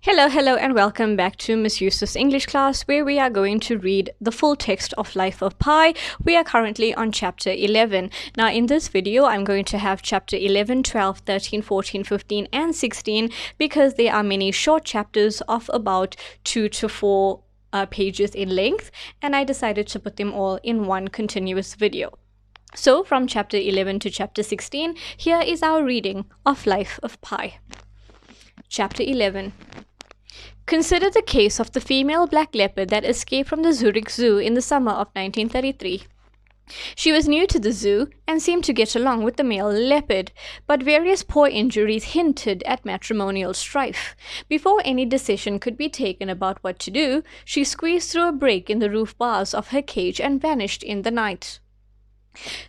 Hello, and welcome back to Miss Eustace English class, where we are going to read the full text of Life of Pi. We are currently on chapter 11. Now, in this video, I'm going to have chapter 11, 12, 13, 14, 15, and 16 because there are many short chapters of about 2 to 4 pages in length, and I decided to put them all in one continuous video. So, from chapter 11 to chapter 16, here is our reading of Life of Pi. Chapter 11. Consider the case of the female black leopard that escaped from the Zurich Zoo in the summer of 1933. She was new to the zoo and seemed to get along with the male leopard, but various paw injuries hinted at matrimonial strife. Before any decision could be taken about what to do, she squeezed through a break in the roof bars of her cage and vanished in the night.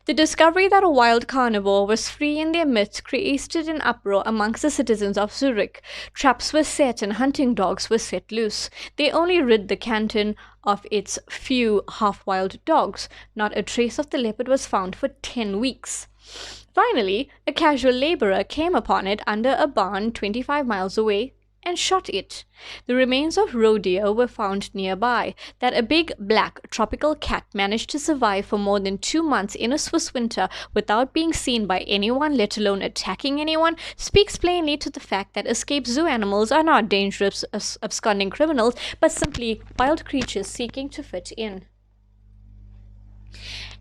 The discovery that a wild carnivore was free in their midst created an uproar amongst the citizens of Zurich. Traps were set and hunting dogs were set loose. They only rid the canton of its few half-wild dogs. Not a trace of the leopard was found for 10 weeks. Finally, a casual laborer came upon it under a barn 25 miles away and shot it. The remains of roe deer were found nearby. That a big black tropical cat managed to survive for more than 2 months in a Swiss winter without being seen by anyone, let alone attacking anyone, speaks plainly to the fact that escaped zoo animals are not dangerous absconding criminals, but simply wild creatures seeking to fit in.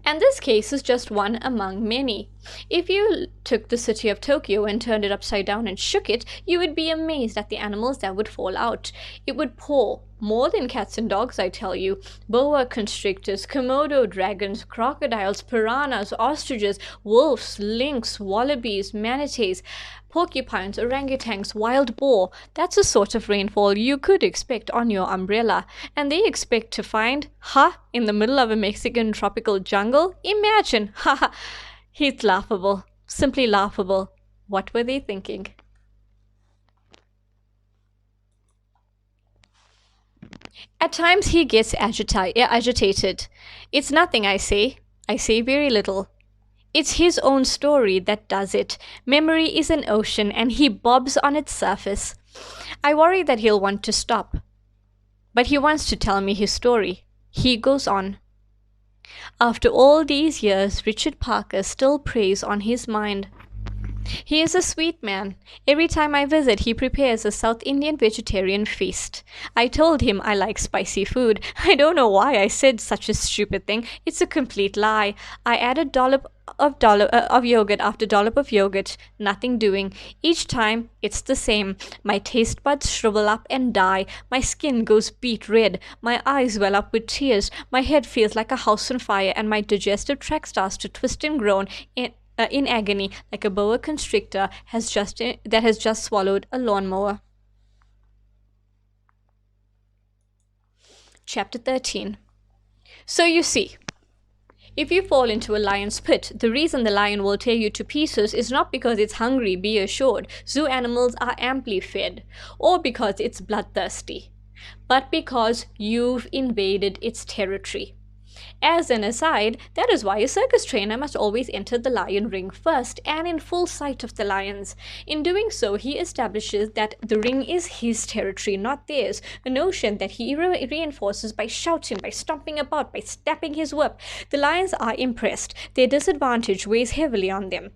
And this case is just one among many. If you took the city of Tokyo and turned it upside down and shook it, you would be amazed at the animals that would fall out. It would pour. More than cats and dogs, I tell you. Boa constrictors, Komodo dragons, crocodiles, piranhas, ostriches, wolves, lynx, wallabies, manatees, porcupines, orangutans, wild boar. That's the sort of rainfall you could expect on your umbrella. And they expect to find, in the middle of a Mexican tropical jungle? Imagine, It's laughable. Simply laughable. What were they thinking? At times he gets agitated. It's nothing, I say. I say very little. It's his own story that does it. Memory is an ocean and he bobs on its surface. I worry that he'll want to stop. But he wants to tell me his story. He goes on. After all these years, Richard Parker still preys on his mind. He is a sweet man. Every time I visit, he prepares a South Indian vegetarian feast. I told him I like spicy food. I don't know why I said such a stupid thing. It's a complete lie. I add a dollop of yogurt after dollop of yogurt. Nothing doing. Each time, it's the same. My taste buds shrivel up and die. My skin goes beet red. My eyes well up with tears. My head feels like a house on fire, and my digestive tract starts to twist and groan in agony, like a boa constrictor that has just swallowed a lawnmower. Chapter 13. So you see, if you fall into a lion's pit, the reason the lion will tear you to pieces is not because it's hungry, be assured. Zoo animals are amply fed, or because it's bloodthirsty, but because you've invaded its territory. As an aside, that is why a circus trainer must always enter the lion ring first and in full sight of the lions. In doing so, he establishes that the ring is his territory, not theirs, a notion that he reinforces by shouting, by stomping about, by snapping his whip. The lions are impressed. Their disadvantage weighs heavily on them.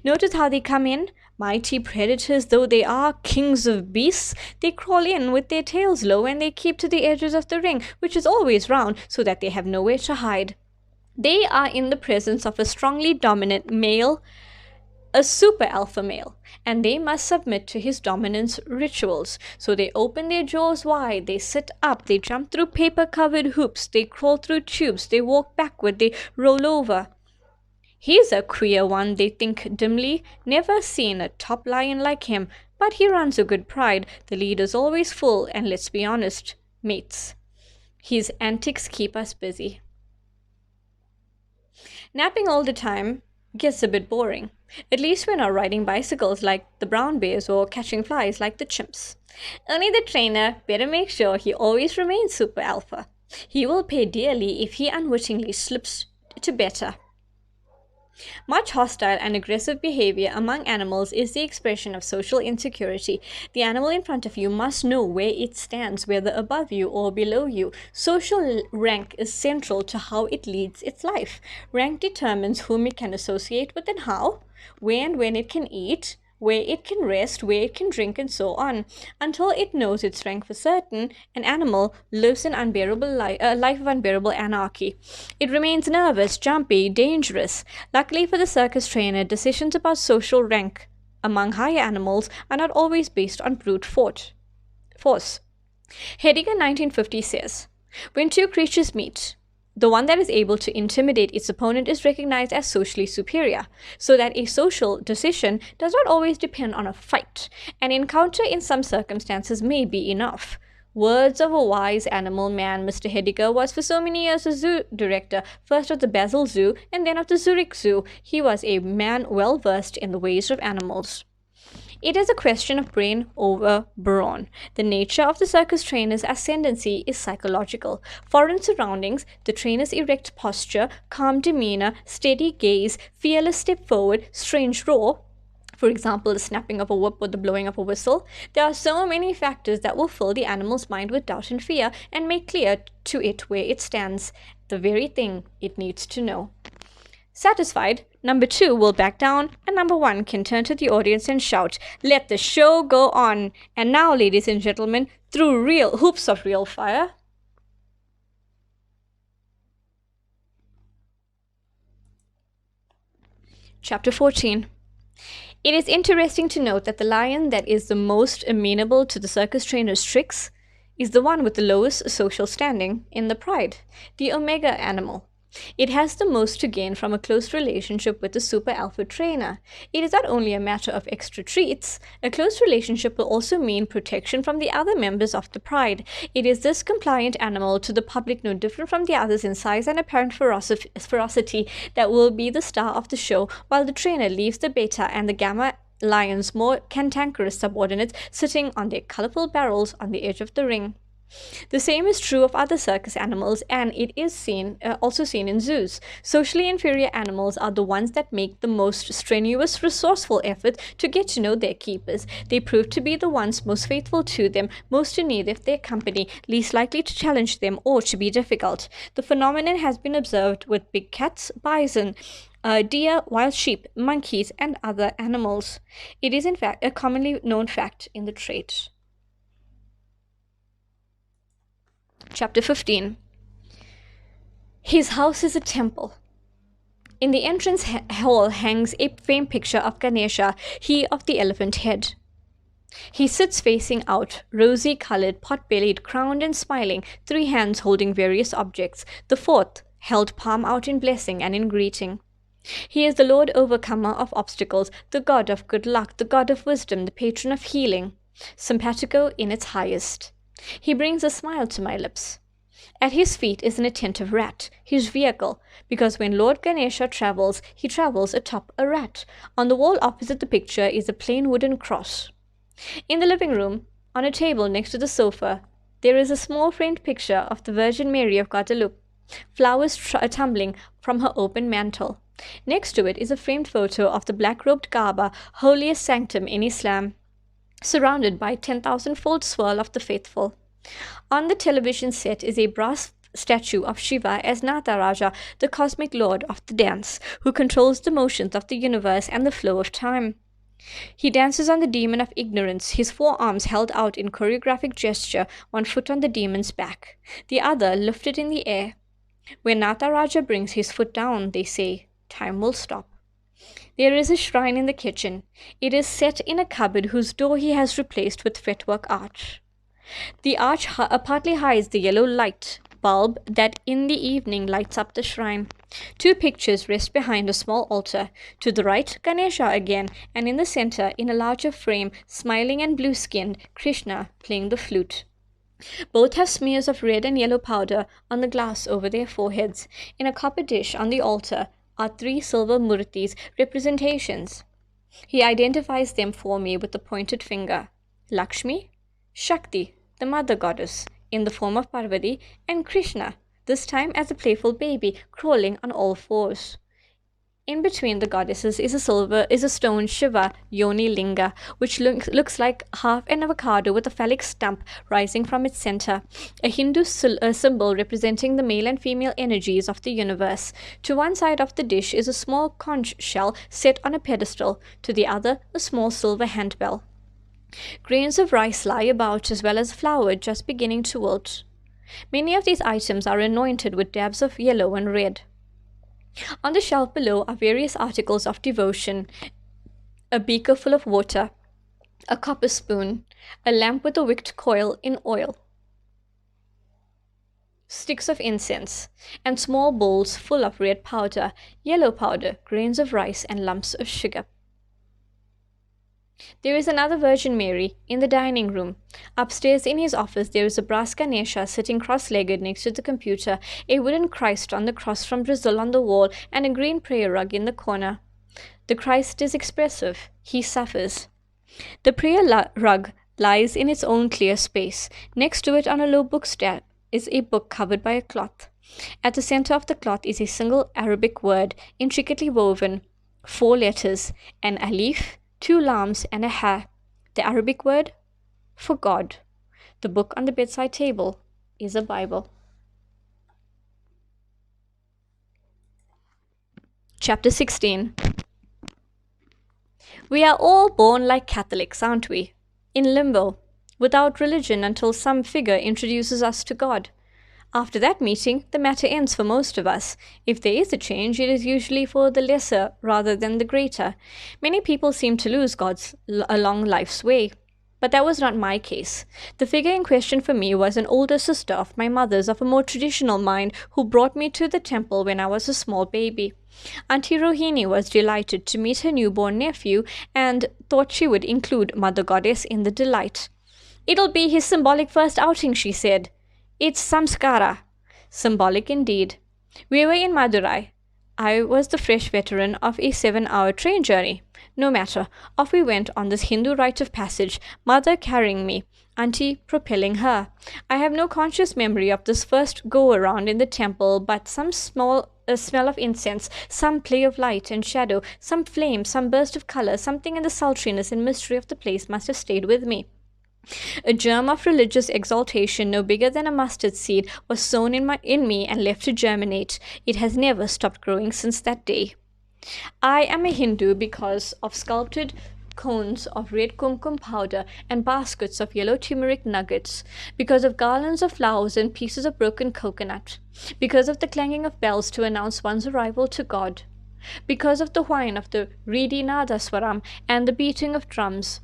Notice how they come in? Mighty predators though they are, kings of beasts, they crawl in with their tails low and they keep to the edges of the ring, which is always round, so that they have nowhere to hide. They are in the presence of a strongly dominant male, a super alpha male, and they must submit to his dominance rituals. So they open their jaws wide, they sit up, they jump through paper-covered hoops, they crawl through tubes, they walk backward, they roll over. He's a queer one, they think dimly. Never seen a top lion like him, but he runs a good pride. The leader's always full, and let's be honest, mates. His antics keep us busy. Napping all the time gets a bit boring. At least we're not riding bicycles like the brown bears or catching flies like the chimps. Only the trainer better make sure he always remains super alpha. He will pay dearly if he unwittingly slips to better. Much hostile and aggressive behavior among animals is the expression of social insecurity. The animal in front of you must know where it stands, whether above you or below you. Social rank is central to how it leads its life. Rank determines whom it can associate with and how, where and when it can eat, where it can rest, where it can drink, and so on. Until it knows its rank for certain, an animal lives an a life of unbearable anarchy. It remains nervous, jumpy, dangerous. Luckily for the circus trainer, decisions about social rank among higher animals are not always based on brute force. Heidegger 1950 says, when two creatures meet, the one that is able to intimidate its opponent is recognized as socially superior, so that a social decision does not always depend on a fight. An encounter in some circumstances may be enough. Words of a wise animal man, Mr. Heidegger was for so many years a zoo director, first of the Basel Zoo and then of the Zurich Zoo. He was a man well versed in the ways of animals. It is a question of brain over brawn. The nature of the circus trainer's ascendancy is psychological. Foreign surroundings, the trainer's erect posture, calm demeanor, steady gaze, fearless step forward, strange roar, for example, the snapping of a whip or the blowing of a whistle. There are so many factors that will fill the animal's mind with doubt and fear and make clear to it where it stands, the very thing it needs to know. Satisfied, number 2 will back down, and number 1 can turn to the audience and shout, "Let the show go on!" And now, ladies and gentlemen, through real hoops of real fire. Chapter 14. It is interesting to note that the lion that is the most amenable to the circus trainer's tricks is the one with the lowest social standing in the pride, the omega animal. It has the most to gain from a close relationship with the super alpha trainer. It is not only a matter of extra treats, a close relationship will also mean protection from the other members of the pride. It is this compliant animal, to the public no different from the others in size and apparent ferocity, that will be the star of the show, while the trainer leaves the beta and the gamma lions, more cantankerous subordinates, sitting on their colorful barrels on the edge of the ring. The same is true of other circus animals, and it is also seen in zoos. Socially inferior animals are the ones that make the most strenuous, resourceful effort to get to know their keepers. They prove to be the ones most faithful to them, most in need of their company, least likely to challenge them or to be difficult. The phenomenon has been observed with big cats, bison, deer, wild sheep, monkeys, and other animals. It is in fact a commonly known fact in the trait. Chapter 15. His house is a temple. In the entrance hall hangs a framed picture of Ganesha, he of the elephant head. He sits facing out, rosy-colored, pot-bellied, crowned and smiling, 3 hands holding various objects, the 4th held palm out in blessing and in greeting. He is the Lord Overcomer of obstacles, the god of good luck, the god of wisdom, the patron of healing, simpatico in its highest. He brings a smile to my lips. At his feet is an attentive rat, his vehicle, because when Lord Ganesha travels, he travels atop a rat. On the wall opposite the picture is a plain wooden cross. In the living room, on a table next to the sofa, there is a small framed picture of the Virgin Mary of Guadalupe, flowers tumbling from her open mantle. Next to it is a framed photo of the black-robed Kaaba, holiest sanctum in Islam, surrounded by 10,000-fold swirl of the faithful. On the television set is a brass statue of Shiva as Nataraja, the cosmic lord of the dance, who controls the motions of the universe and the flow of time. He dances on the demon of ignorance, his 4 arms held out in choreographic gesture, 1 foot on the demon's back, the other lifted in the air. When Nataraja brings his foot down, they say, time will stop. There is a shrine in the kitchen. It is set in a cupboard whose door he has replaced with fretwork arch. The arch partly hides the yellow light bulb that in the evening lights up the shrine. 2 pictures rest behind a small altar. To the right, Ganesha again, and in the center, in a larger frame, smiling and blue-skinned, Krishna playing the flute. Both have smears of red and yellow powder on the glass over their foreheads. In a copper dish on the altar are 3 silver murtis, representations. He identifies them for me with the pointed finger. Lakshmi, Shakti, the mother goddess, in the form of Parvati, and Krishna, this time as a playful baby, crawling on all 4s. In between the goddesses is a stone Shiva Yoni Linga, which looks like half an avocado with a phallic stump rising from its center, a Hindu symbol representing the male and female energies of the universe. To one side of the dish is a small conch shell set on a pedestal, to the other a small silver handbell. Grains of rice lie about, as well as flour just beginning to wilt. Many of these items are anointed with dabs of yellow and red. On the shelf below are various articles of devotion: a beaker full of water, a copper spoon, a lamp with a wicked coil in oil, sticks of incense, and small bowls full of red powder, yellow powder, grains of rice, and lumps of sugar. There is another Virgin Mary in the dining room. Upstairs in his office there is a brass Ganesha sitting cross-legged next to the computer, a wooden Christ on the cross from Brazil on the wall, and a green prayer rug in the corner. The Christ is expressive. He suffers. The prayer rug lies in its own clear space. Next to it on a low bookstand is a book covered by a cloth. At the center of the cloth is a single Arabic word, intricately woven, 4 letters, an alif, 2 lams, and a ha. The Arabic word for God. The book on the bedside table is a Bible. Chapter 16. We are all born like Catholics, aren't we? In limbo, without religion until some figure introduces us to God. After that meeting, the matter ends for most of us. If there is a change, it is usually for the lesser rather than the greater. Many people seem to lose God along life's way. But that was not my case. The figure in question for me was an older sister of my mother's, of a more traditional mind, who brought me to the temple when I was a small baby. Auntie Rohini was delighted to meet her newborn nephew and thought she would include Mother Goddess in the delight. "It'll be his symbolic first outing," she said. "It's samskara." Symbolic indeed. We were in Madurai. I was the fresh veteran of a 7-hour train journey. No matter, off we went on this Hindu rite of passage, Mother carrying me, Auntie propelling her. I have no conscious memory of this first go-around in the temple, but some smell of incense, some play of light and shadow, some flame, some burst of color, something in the sultriness and mystery of the place must have stayed with me. A germ of religious exaltation no bigger than a mustard seed was sown in me and left to germinate. It has never stopped growing since that day. I am a Hindu because of sculpted cones of red kumkum powder and baskets of yellow turmeric nuggets, because of garlands of flowers and pieces of broken coconut, because of the clanging of bells to announce one's arrival to God, because of the whine of the reedy nadaswaram and the beating of drums,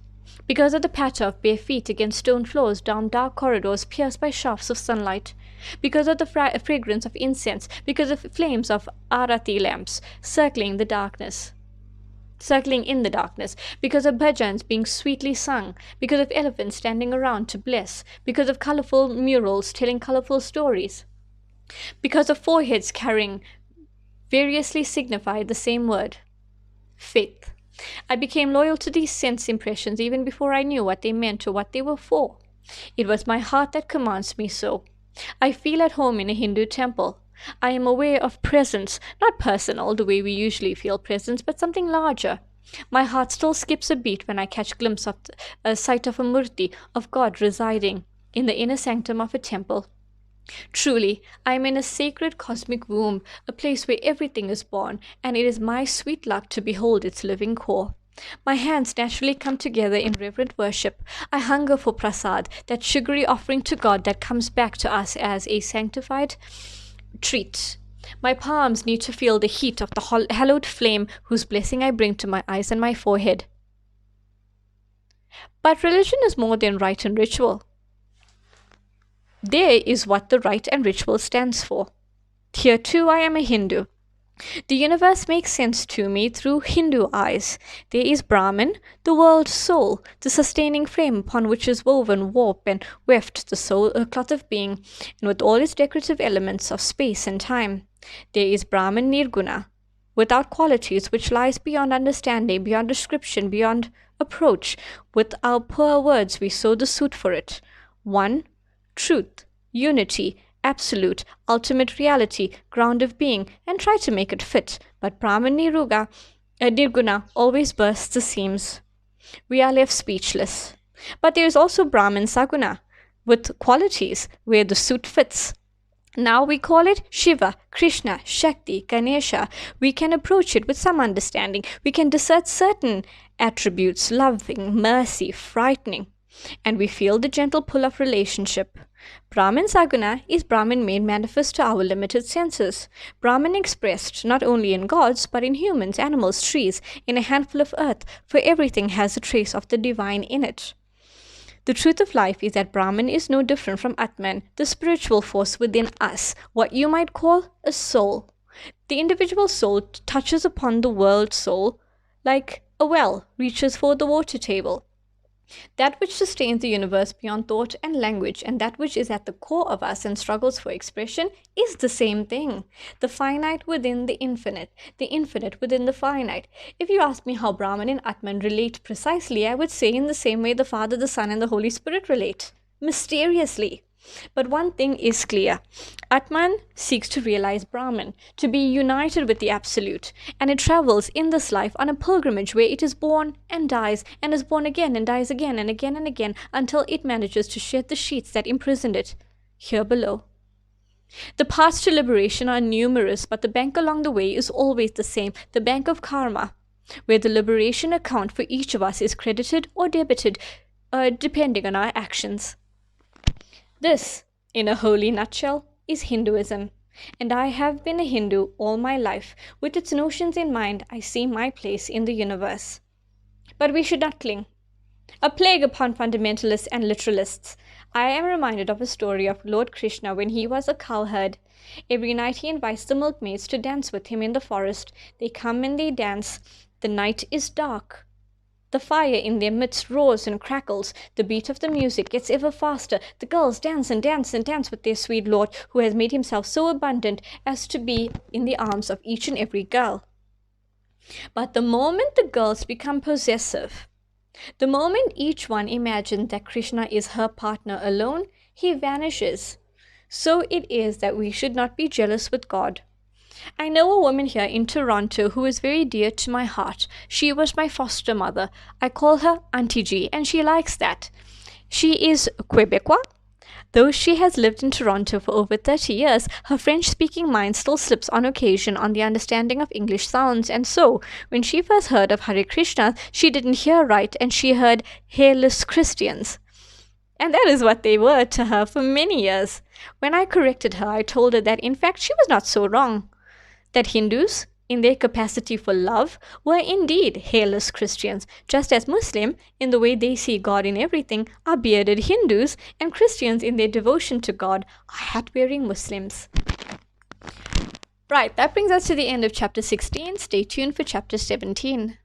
because of the patter of bare feet against stone floors down dark corridors pierced by shafts of sunlight, because of the fragrance of incense, because of flames of arati lamps circling in the darkness, because of bhajans being sweetly sung, because of elephants standing around to bless, because of colorful murals telling colorful stories, because of foreheads carrying variously signify the same word, faith. I became loyal to these sense impressions even before I knew what they meant or what they were for. It was my heart that commands me so. I feel at home in a Hindu temple. I am aware of presence, not personal, the way we usually feel presence, but something larger. My heart still skips a beat when I catch a glimpse of a sight of a murti, of God residing in the inner sanctum of a temple. Truly, I am in a sacred cosmic womb, a place where everything is born, and it is my sweet luck to behold its living core. My hands naturally come together in reverent worship. I hunger for prasad, that sugary offering to God that comes back to us as a sanctified treat. My palms need to feel the heat of the hallowed flame whose blessing I bring to my eyes and my forehead. But religion is more than rite and ritual. There is what the rite and ritual stands for. Here too I am a Hindu. The universe makes sense to me through Hindu eyes. There is Brahman, the world's soul, the sustaining frame upon which is woven, warp, and weft the soul, a cloth of being, and with all its decorative elements of space and time. There is Brahman Nirguna, without qualities, which lies beyond understanding, beyond description, beyond approach. With our poor words we sew the suit for it. One, truth, unity, absolute, ultimate reality, ground of being, and try to make it fit. But Brahman Nirguna always bursts the seams. We are left speechless. But there is also Brahman Saguna, with qualities where the suit fits. Now we call it Shiva, Krishna, Shakti, Ganesha. We can approach it with some understanding. We can discern certain attributes, loving, mercy, frightening. And we feel the gentle pull of relationship. Brahman Saguna is Brahman made manifest to our limited senses. Brahman expressed not only in gods, but in humans, animals, trees, in a handful of earth, for everything has a trace of the divine in it. The truth of life is that Brahman is no different from Atman, the spiritual force within us, what you might call a soul. The individual soul touches upon the world soul like a well reaches for the water table. That which sustains the universe beyond thought and language, and that which is at the core of us and struggles for expression, is the same thing. The finite within the infinite within the finite. If you ask me how Brahman and Atman relate precisely, I would say in the same way the Father, the Son, and the Holy Spirit relate, mysteriously. But one thing is clear. Atman seeks to realize Brahman, to be united with the Absolute, and it travels in this life on a pilgrimage where it is born and dies, and is born again and dies again and again and again, until it manages to shed the sheets that imprisoned it here below. The paths to liberation are numerous, but the bank along the way is always the same, the bank of karma, where the liberation account for each of us is credited or debited, depending on our actions. This, in a holy nutshell, is Hinduism, and I have been a Hindu all my life. With its notions in mind, I see my place in the universe. But we should not cling. A plague upon fundamentalists and literalists. I am reminded of a story of Lord Krishna when he was a cowherd. Every night he invites the milkmaids to dance with him in the forest. They come and they dance. The night is dark. The fire in their midst roars and crackles. The beat of the music gets ever faster. The girls dance and dance and dance with their sweet lord, who has made himself so abundant as to be in the arms of each and every girl. But the moment the girls become possessive, the moment each one imagines that Krishna is her partner alone, he vanishes. So it is that we should not be jealous with God. I know a woman here in Toronto who is very dear to my heart. She was my foster mother. I call her Auntie G, and she likes that. She is Quebecois. Though she has lived in Toronto for over 30 years, her French-speaking mind still slips on occasion on the understanding of English sounds, and so, when she first heard of Hare Krishna, she didn't hear right, and she heard hairless Christians. And that is what they were to her for many years. When I corrected her, I told her that in fact she was not so wrong. That Hindus, in their capacity for love, were indeed hairless Christians, just as Muslim, in the way they see God in everything, are bearded Hindus, and Christians in their devotion to God are hat-wearing Muslims. Right, that brings us to the end of chapter 16. Stay tuned for chapter 17.